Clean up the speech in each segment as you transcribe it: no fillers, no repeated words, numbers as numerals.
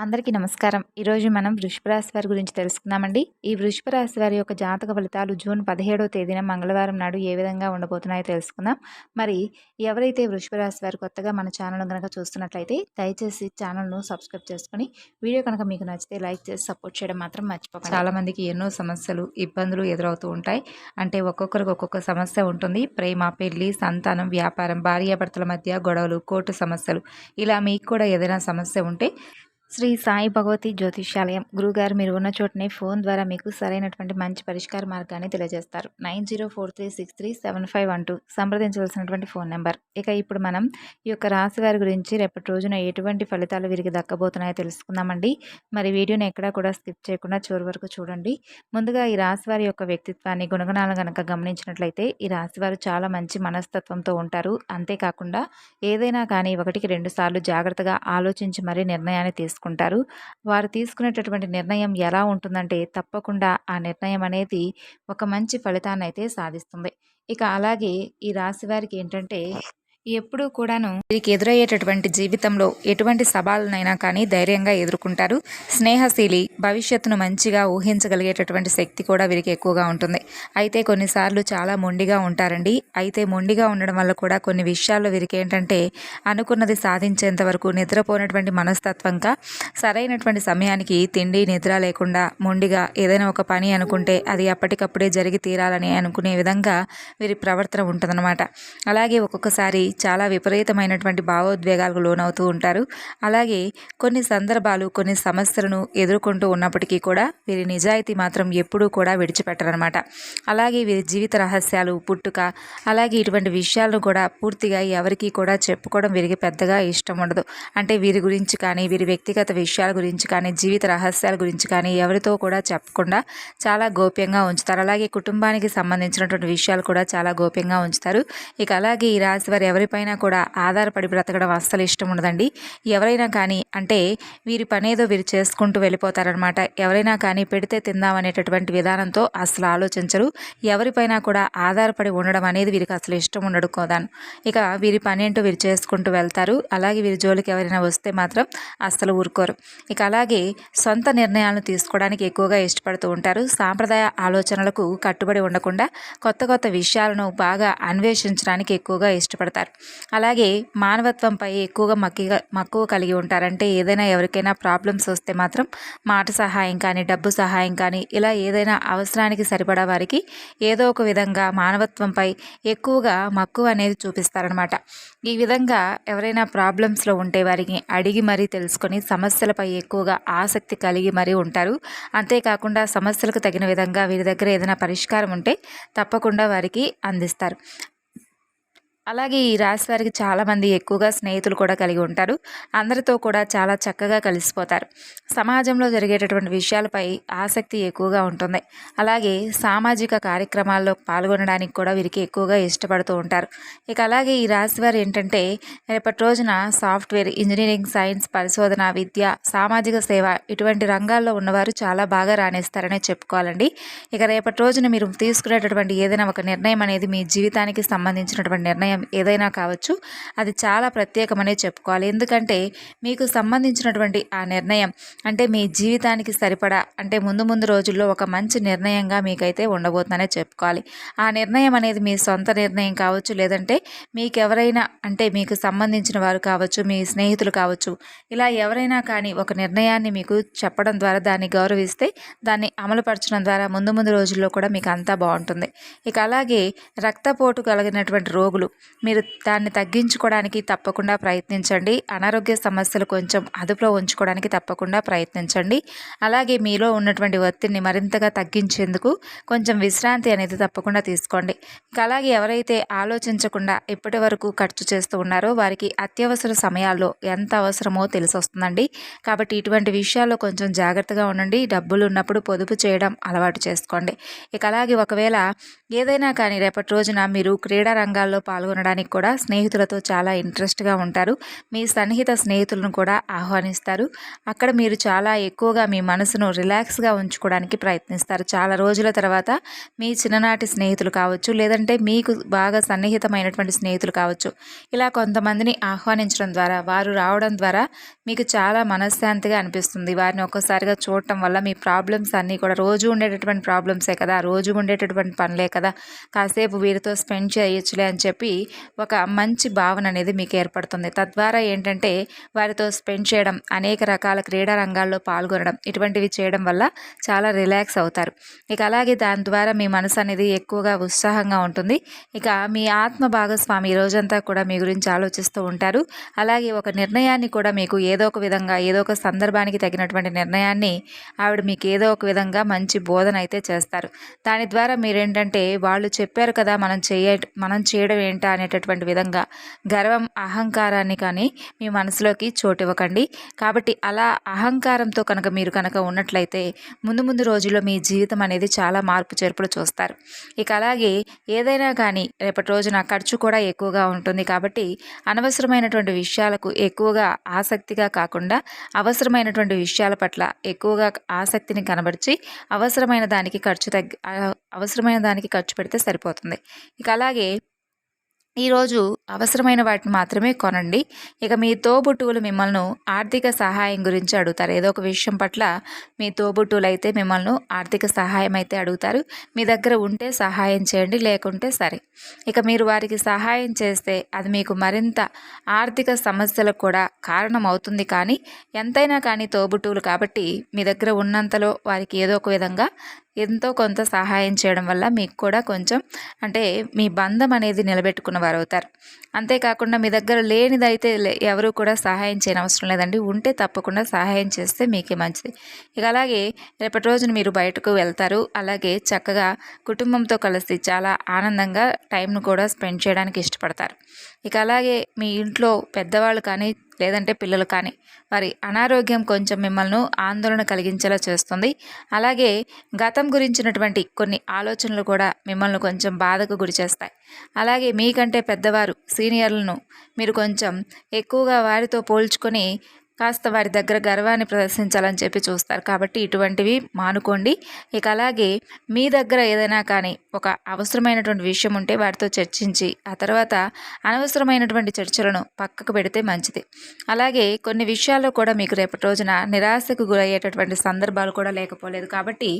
అందరికీ నమస్కారం. ఈరోజు మనం వృషభ రాశి వారి గురించి తెలుసుకుందామండి. ఈ వృషభ రాశి వారి యొక్క జాతక ఫలితాలు జూన్ 17వ తేదీన మంగళవారం నాడు ఏ విధంగా ఉండబోతున్నాయో తెలుసుకుందాం. మరి ఎవరైతే వృషభ రాశి వారు కొత్తగా మన ఛానల్ గనక చూస్తున్నట్లయితే దయచేసి ఛానల్‌ను సబ్స్క్రైబ్ చేసుకొని, వీడియో కనుక మీకు నచ్చితే లైక్ చేసి సపోర్ట్ చేయడం మాత్రం మర్చిపోకండి. చాలామందికి ఎన్నో సమస్యలు, ఇబ్బందులు ఎదురవుతూ ఉంటాయి. అంటే ఒక్కొక్కరికి ఒక్కొక్క సమస్య ఉంటుంది. ప్రేమ, పెళ్లి, సంతానం, వ్యాపారం, భార్యాభర్తల మధ్య గొడవలు, కోర్టు సమస్యలు, ఇలా మీకు కూడా ఏదైనా సమస్య ఉంటే శ్రీ సాయి భగవతి జ్యోతిష్యాలయం గురుగారు మీరు ఉన్న చోటనే ఫోన్ ద్వారా మీకు సరైనటువంటి మంచి పరిష్కార మార్గాన్ని తెలియజేస్తారు. 9043637512 సంప్రదించవలసినటువంటి ఫోన్ నెంబర్. ఇక ఇప్పుడు మనం ఈ యొక్క రాశి వారి గురించి రేపటి రోజున ఎటువంటి ఫలితాలు వీరికి దక్కబోతున్నాయో తెలుసుకుందామండి. మరి వీడియోని ఎక్కడా కూడా స్కిప్ చేయకుండా చివరి వరకు చూడండి. ముందుగా ఈ రాశి వారి యొక్క వ్యక్తిత్వాన్ని, గుణగణాలను కనుక గమనించినట్లయితే ఈ రాశి వారు చాలా మంచి మనస్తత్వంతో ఉంటారు. అంతేకాకుండా ఏదైనా కానీ ఒకటికి 2 సార్లు జాగ్రత్తగా ఆలోచించి మరీ నిర్ణయాన్ని తీసుకుంటారు. వారు తీసుకునేటటువంటి నిర్ణయం ఎలా ఉంటుందంటే తప్పకుండా ఆ నిర్ణయం అనేది ఒక మంచి ఫలితాన్నయితే సాధిస్తుంది. ఇక అలాగే ఈ రాశి వారికి ఏంటంటే ఎప్పుడూ కూడాను వీరికి ఎదురయ్యేటటువంటి జీవితంలో ఎటువంటి సవాళ్ళనైనా కానీ ధైర్యంగా ఎదుర్కొంటారు. స్నేహశీలి, భవిష్యత్తును మంచిగా ఊహించగలిగేటటువంటి శక్తి కూడా వీరికి ఎక్కువగా ఉంటుంది. అయితే కొన్నిసార్లు చాలా మొండిగా ఉంటారండి. అయితే మొండిగా ఉండడం వల్ల కూడా కొన్ని విషయాల్లో వీరికి ఏంటంటే అనుకున్నది సాధించేంత వరకు నిద్రపోయినటువంటి మనస్తత్వంగా సరైనటువంటి సమయానికి తిండి నిద్ర లేకుండా మొండిగా ఏదైనా ఒక పని అనుకుంటే అది అప్పటికప్పుడే జరిగి తీరాలని అనుకునే విధంగా వీరి ప్రవర్తన ఉంటుందన్నమాట. అలాగే ఒక్కొక్కసారి చాలా విపరీతమైనటువంటి భావోద్వేగాలకు లోనవుతూ ఉంటారు. అలాగే కొన్ని సందర్భాలు, కొన్ని సమస్యలను ఎదుర్కొంటూ ఉన్నప్పటికీ కూడా వీరి నిజాయితీ మాత్రం ఎప్పుడూ కూడా విడిచిపెట్టరనమాట. అలాగే వీరి జీవిత రహస్యాలు, పుట్టుక, అలాగే ఇటువంటి విషయాలను కూడా పూర్తిగా ఎవరికీ కూడా చెప్పుకోవడం వీరికి పెద్దగా ఇష్టం ఉండదు. అంటే వీరి గురించి కానీ, వీరి వ్యక్తిగత విషయాల గురించి కానీ, జీవిత రహస్యాల గురించి కానీ ఎవరితో కూడా చెప్పకుండా చాలా గోప్యంగా ఉంచుతారు. అలాగే కుటుంబానికి సంబంధించినటువంటి విషయాలు కూడా చాలా గోప్యంగా ఉంచుతారు. ఇక అలాగే ఈ రాశి వారు ఎవరిపైనా కూడా ఆధారపడి బ్రతకడం అస్సలు ఇష్టం ఉండదండి. ఎవరైనా కానీ అంటే వీరి పనేదో వీరు చేసుకుంటూ వెళ్ళిపోతారనమాట. ఎవరైనా కానీ పెడితే తిందామనేటటువంటి విధానంతో అసలు ఆలోచించరు. ఎవరిపైనా కూడా ఆధారపడి ఉండడం అనేది వీరికి అసలు ఇష్టం ఉండడు కోదాను. ఇక వీరి పని ఏంటో వీరు చేసుకుంటూ వెళ్తారు. అలాగే వీరి జోలికి ఎవరైనా వస్తే మాత్రం అస్సలు ఊరుకోరు. ఇక అలాగే సొంత నిర్ణయాలను తీసుకోవడానికి ఎక్కువగా ఇష్టపడుతూ ఉంటారు. సాంప్రదాయ ఆలోచనలకు కట్టుబడి ఉండకుండా కొత్త కొత్త విషయాలను బాగా అన్వేషించడానికి ఎక్కువగా ఇష్టపడతారు. అలాగే మానవత్వంపై ఎక్కువగా మక్కువ కలిగి ఉంటారంటే ఏదైనా ఎవరికైనా ప్రాబ్లమ్స్ వస్తే మాత్రం మాట సహాయం కానీ, డబ్బు సహాయం కానీ, ఇలా ఏదైనా అవసరానికి సరిపడా వారికి ఏదో ఒక విధంగా మానవత్వంపై ఎక్కువగా మక్కువ అనేది చూపిస్తారనమాట. ఈ విధంగా ఎవరైనా ప్రాబ్లమ్స్లో ఉంటే వారికి అడిగి మరీ తెలుసుకొని సమస్యలపై ఎక్కువగా ఆసక్తి కలిగి మరీ ఉంటారు. అంతేకాకుండా సమస్యలకు తగిన విధంగా వీరి దగ్గర ఏదైనా పరిష్కారం ఉంటే తప్పకుండా వారికి అందిస్తారు. అలాగే ఈ రాశి వారికి చాలామంది ఎక్కువగా స్నేహితులు కూడా కలిగి ఉంటారు. అందరితో కూడా చాలా చక్కగా కలిసిపోతారు. సమాజంలో జరిగేటటువంటి విషయాలపై ఆసక్తి ఎక్కువగా ఉంటుంది. అలాగే సామాజిక కార్యక్రమాల్లో పాల్గొనడానికి కూడా వీరికి ఎక్కువగా ఇష్టపడుతూ ఉంటారు. ఇక అలాగే ఈ రాశి వారు ఏంటంటే రేపటి రోజున సాఫ్ట్వేర్, ఇంజనీరింగ్, సైన్స్, పరిశోధన, విద్య, సామాజిక సేవ ఇటువంటి రంగాల్లో ఉన్నవారు చాలా బాగా రాణిస్తారనే చెప్పుకోవాలండి. ఇక రేపటి రోజున మీరు తీసుకునేటటువంటి ఏదైనా ఒక నిర్ణయం అనేది మీ జీవితానికి సంబంధించినటువంటి నిర్ణయం ఏదైనా కావచ్చు, అది చాలా ప్రత్యేకమనే చెప్పుకోవాలి. ఎందుకంటే మీకు సంబంధించినటువంటి ఆ నిర్ణయం అంటే మీ జీవితానికి సరిపడా అంటే ముందు రోజుల్లో ఒక మంచి నిర్ణయంగా మీకైతే ఉండబోతుందనే చెప్పుకోవాలి. ఆ నిర్ణయం అనేది మీ సొంత నిర్ణయం కావచ్చు, లేదంటే మీకు ఎవరైనా అంటే మీకు సంబంధించిన వారు కావచ్చు, మీ స్నేహితులు కావచ్చు, ఇలా ఎవరైనా కానీ ఒక నిర్ణయాన్ని మీకు చెప్పడం ద్వారా దాన్ని గౌరవిస్తే దాన్ని అమలుపరచడం ద్వారా ముందు రోజుల్లో కూడా మీకు అంతా బాగుంటుంది. ఇక అలాగే రక్తపోటు కలిగినటువంటి రోగులు మీరు దాన్ని తగ్గించుకోవడానికి తప్పకుండా ప్రయత్నించండి. అనారోగ్య సమస్యలు కొంచెం అదుపులో ఉంచుకోవడానికి తప్పకుండా ప్రయత్నించండి. అలాగే మీలో ఉన్నటువంటి ఒత్తిడిని మరింతగా తగ్గించేందుకు కొంచెం విశ్రాంతి అనేది తప్పకుండా తీసుకోండి. ఇక అలాగే ఎవరైతే ఆలోచించకుండా ఇప్పటి వరకు ఖర్చు చేస్తూ ఉన్నారో వారికి అత్యవసర సమయాల్లో ఎంత అవసరమో తెలిసి వస్తుందండి. కాబట్టి ఇటువంటి విషయాల్లో కొంచెం జాగ్రత్తగా ఉండండి. డబ్బులు ఉన్నప్పుడు పొదుపు చేయడం అలవాటు చేసుకోండి. ఇక అలాగే ఒకవేళ ఏదైనా కానీ రేపటి రోజున మీరు క్రీడా రంగాల్లో పాల్గొ పాల్గొనడానికి కూడా స్నేహితులతో చాలా ఇంట్రెస్ట్గా ఉంటారు. మీ సన్నిహిత స్నేహితులను కూడా ఆహ్వానిస్తారు. అక్కడ మీరు చాలా ఎక్కువగా మీ మనసును రిలాక్స్గా ఉంచుకోవడానికి ప్రయత్నిస్తారు. చాలా రోజుల తర్వాత మీ చిన్ననాటి స్నేహితులు కావచ్చు, లేదంటే మీకు బాగా సన్నిహితమైనటువంటి స్నేహితులు కావచ్చు, ఇలా కొంతమందిని ఆహ్వానించడం ద్వారా, వారు రావడం ద్వారా మీకు చాలా మనశ్శాంతిగా అనిపిస్తుంది. వారిని ఒక్కసారిగా చూడటం వల్ల మీ ప్రాబ్లమ్స్ అన్నీ కూడా రోజు ఉండేటటువంటి ప్రాబ్లమ్సే కదా, రోజు ఉండేటటువంటి పనులే కదా, కాసేపు వీరితో స్పెండ్ చేయొచ్చులే అని చెప్పి ఒక మంచి భావన అనేది మీకు ఏర్పడుతుంది. తద్వారా ఏంటంటే వారితో స్పెండ్ చేయడం, అనేక రకాల క్రీడా రంగాల్లో పాల్గొనడం, ఇటువంటివి చేయడం వల్ల చాలా రిలాక్స్ అవుతారు. ఇక అలాగే దాని ద్వారా మీ మనసు అనేది ఎక్కువగా ఉత్సాహంగా ఉంటుంది. ఇక మీ ఆత్మ భాగస్వామి ఈ రోజంతా కూడా మీ గురించి ఆలోచిస్తూ ఉంటారు. అలాగే ఒక నిర్ణయాన్ని కూడా మీకు ఏదో ఒక విధంగా, ఏదో ఒక సందర్భానికి తగినటువంటి నిర్ణయాన్ని ఆవిడ మీకు ఏదో ఒక విధంగా మంచి బోధన అయితే చేస్తారు. దాని ద్వారా మీరేంటంటే వాళ్ళు చెప్పారు కదా మనం చేయడం ఏంటా అనేటటువంటి విధంగా గర్వం, అహంకారాన్ని కానీ మీ మనసులోకి చోటు ఇవ్వకండి. కాబట్టి అలా అహంకారంతో మీరు ఉన్నట్లయితే ముందు రోజుల్లో మీ జీవితం అనేది చాలా మార్పు చేర్పులు చూస్తారు. ఇక అలాగే ఏదైనా కానీ రేపటి రోజున ఖర్చు కూడా ఎక్కువగా ఉంటుంది. కాబట్టి అనవసరమైనటువంటి విషయాలకు ఎక్కువగా ఆసక్తిగా కాకుండా అవసరమైనటువంటి విషయాల పట్ల ఎక్కువగా ఆసక్తిని కనబరిచి అవసరమైన దానికి ఖర్చు పెడితే సరిపోతుంది. ఇక అలాగే ఈరోజు అవసరమైన వాటిని మాత్రమే కొనండి. ఇక మీ తోబుట్టువులు మిమ్మల్ని ఆర్థిక సహాయం గురించి అడుగుతారు. ఏదో ఒక విషయం పట్ల మీ తోబుట్టువులు అయితే మిమ్మల్ని ఆర్థిక సహాయం అయితే అడుగుతారు. మీ దగ్గర ఉంటే సహాయం చేయండి, లేకుంటే సరే. ఇక మీరు వారికి సహాయం చేస్తే అది మీకు మరింత ఆర్థిక సమస్యలకు కూడా కారణం అవుతుంది. కానీ ఎంతైనా కానీ తోబుట్టువులు కాబట్టి మీ దగ్గర ఉన్నంతలో వారికి ఏదో ఒక విధంగా ఎంతో కొంత సహాయం చేయడం వల్ల మీకు కూడా కొంచెం అంటే మీ బంధం అనేది నిలబెట్టుకున్న వారు అవుతారు. అంతేకాకుండా మీ దగ్గర లేనిదైతే ఎవరు కూడా సహాయం చేయని అవసరం లేదండి. ఉంటే తప్పకుండా సహాయం చేస్తే మీకే మంచిది. ఇక అలాగే రేపటి రోజున మీరు బయటకు వెళ్తారు. అలాగే చక్కగా కుటుంబంతో కలిసి చాలా ఆనందంగా టైంను కూడా స్పెండ్ చేయడానికి ఇష్టపడతారు. ఇక అలాగే మీ ఇంట్లో పెద్దవాళ్ళు కానీ లేదంటే పిల్లలు కానీ వారి అనారోగ్యం కొంచెం మిమ్మల్ని ఆందోళన కలిగించేలా చేస్తుంది. అలాగే గతం గురించినటువంటి కొన్ని ఆలోచనలు కూడా మిమ్మల్ని కొంచెం బాధకు గురి చేస్తాయి. అలాగే మీకంటే పెద్దవారు సీనియర్లను మీరు కొంచెం ఎక్కువగా వారితో పోల్చుకొని కాస్త వారి దగ్గర గర్వాన్ని ప్రదర్శించాలని చెప్పి చూస్తారు. కాబట్టి ఇటువంటివి మానుకోండి. ఇక అలాగే మీ దగ్గర ఏదైనా కానీ ఒక అవసరమైనటువంటి విషయం ఉంటే వారితో చర్చించి ఆ తర్వాత అనవసరమైనటువంటి చర్చలను పక్కకు పెడితే మంచిది. అలాగే కొన్ని విషయాల్లో కూడా మీకు రేపటి రోజున నిరాశకు గురయ్యేటటువంటి సందర్భాలు కూడా లేకపోలేదు. కాబట్టి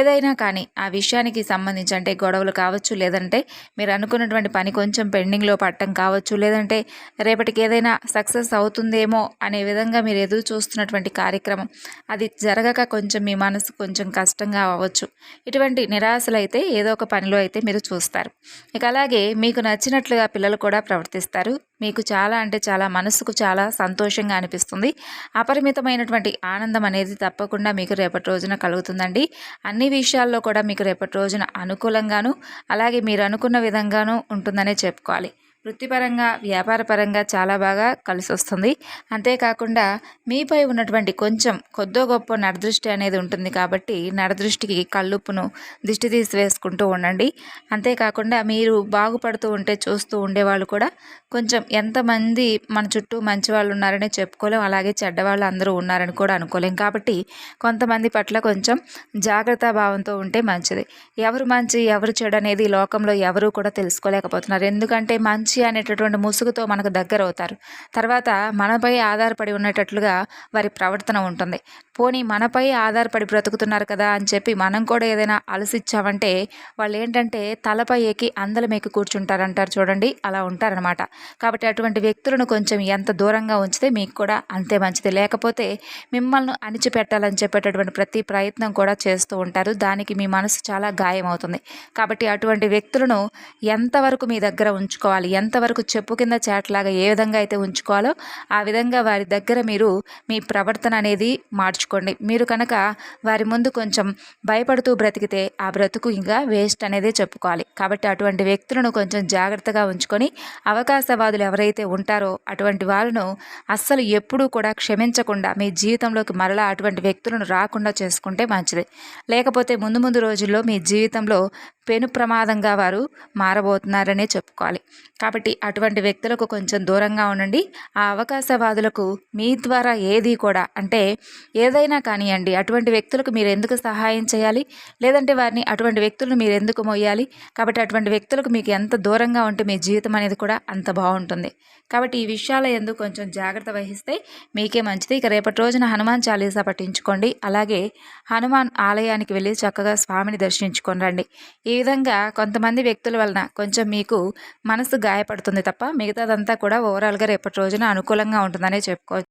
ఏదైనా కానీ ఆ విషయానికి సంబంధించి అంటే గొడవలు కావచ్చు, లేదంటే మీరు అనుకున్నటువంటి పని కొంచెం పెండింగ్లో పడటం కావచ్చు, లేదంటే రేపటికి ఏదైనా సక్సెస్ అవుతుందేమో అనే విధంగా మీరు ఎదురు చూస్తున్నటువంటి కార్యక్రమం అది జరగక కొంచెం మీ మనసు కొంచెం కష్టంగా అవ్వచ్చు. ఇటువంటి నిరాశలు అయితే ఏదో ఒక పనిలో అయితే మీరు చూస్తారు. ఇక అలాగే మీకు నచ్చినట్లుగా పిల్లలు కూడా ప్రవర్తిస్తారు. మీకు చాలా అంటే చాలా మనసుకు చాలా సంతోషంగా అనిపిస్తుంది. అపరిమితమైనటువంటి ఆనందం అనేది తప్పకుండా మీకు రేపటి రోజున కలుగుతుందండి. అన్ని విషయాల్లో కూడా మీకు రేపటి రోజున అనుకూలంగాను అలాగే మీరు అనుకున్న విధంగానూ ఉంటుందనే చెప్పుకోవాలి. వృత్తిపరంగా, వ్యాపారపరంగా చాలా బాగా కలిసి వస్తుంది. అంతేకాకుండా మీపై ఉన్నటువంటి కొంచెం కొద్దో గొప్ప నరదృష్టి అనేది ఉంటుంది. కాబట్టి నరదృష్టికి కళ్ళుప్పును దిష్టి తీసివేసుకుంటూ ఉండండి. అంతేకాకుండా మీరు బాగుపడుతూ ఉంటే చూస్తూ ఉండేవాళ్ళు కూడా కొంచెం ఎంతమంది మన చుట్టూ మంచి వాళ్ళు ఉన్నారని చెప్పుకోలేం, అలాగే చెడ్డవాళ్ళు అందరూ ఉన్నారని కూడా అనుకోలేం. కాబట్టి కొంతమంది పట్ల కొంచెం జాగ్రత్త భావంతో ఉంటే మంచిది. ఎవరు మంచి ఎవరు చెడు అనేది లోకంలో ఎవరూ కూడా తెలుసుకోలేకపోతున్నారు. ఎందుకంటే మంచి అనేటటువంటి ముసుగుతో మనకు దగ్గర అవుతారు. తర్వాత మనపై ఆధారపడి ఉండేటట్లుగా వారి ప్రవర్తన ఉంటుంది. పోనీ మనపై ఆధారపడి బ్రతుకుతున్నారు కదా అని చెప్పి మనం కూడా ఏదైనా అలసిచ్చామంటే వాళ్ళు ఏంటంటే తలపై ఎక్కి అందలం ఎక్కి కూర్చుంటారంటారు చూడండి, అలా ఉంటారనమాట. కాబట్టి అటువంటి వ్యక్తులను కొంచెం ఎంత దూరంగా ఉంచితే మీకు కూడా అంతే మంచిది. లేకపోతే మిమ్మల్ని అణిచిపెట్టాలని చెప్పేటటువంటి ప్రతి ప్రయత్నం కూడా చేస్తూ ఉంటారు. దానికి మీ మనసు చాలా గాయం అవుతుంది. కాబట్టి అటువంటి వ్యక్తులను ఎంతవరకు మీ దగ్గర ఉంచుకోవాలి, ఎంతవరకు చెప్పు కింద చాట్లాగా ఏ విధంగా అయితే ఉంచుకోవాలో ఆ విధంగా వారి దగ్గర మీరు మీ ప్రవర్తన అనేది మార్చుకోండి. మీరు కనుక వారి ముందు కొంచెం భయపడుతూ బ్రతికితే ఆ బ్రతుకు ఇంకా వేస్ట్ అనేది చెప్పుకోవాలి. కాబట్టి అటువంటి వ్యక్తులను కొంచెం జాగ్రత్తగా ఉంచుకొని అవకాశవాదులు ఎవరైతే ఉంటారో అటువంటి వాళ్ళను అస్సలు ఎప్పుడూ కూడా క్షమించకుండా మీ జీవితంలోకి మరలా అటువంటి వ్యక్తులను రాకుండా చేసుకుంటే మంచిది. లేకపోతే ముందు రోజుల్లో మీ జీవితంలో పెను ప్రమాదంగా వారు మారబోతున్నారనే చెప్పుకోవాలి. కాబట్టి అటువంటి వ్యక్తులకు కొంచెం దూరంగా ఉండండి. ఆ అవకాశవాదులకు మీ ద్వారా ఏది కూడా అంటే ఏదైనా కానివ్వండి, అటువంటి వ్యక్తులకు మీరు ఎందుకు సహాయం చేయాలి, లేదంటే వారిని అటువంటి వ్యక్తులను మీరు ఎందుకు మొయ్యాలి. కాబట్టి అటువంటి వ్యక్తులకు మీకు ఎంత దూరంగా ఉంటే మీ జీవితం అనేది కూడా అంత బాగుంటుంది. కాబట్టి ఈ విషయాల యందు కొంచెం జాగ్రత్త వహిస్తే మీకే మంచిది. ఇక రేపటి రోజున హనుమాన్ చాలీసా పఠించుకోండి. అలాగే హనుమాన్ ఆలయానికి వెళ్ళి చక్కగా స్వామిని దర్శించుకొని రండి. ఈ విధంగా కొంతమంది వ్యక్తుల వలన కొంచెం మీకు మనసు గాయపడుతుంది తప్ప మిగతాదంతా కూడా ఓవరాల్గా రేపటి రోజున అనుకూలంగా ఉంటుందనే చెప్పుకోవచ్చు.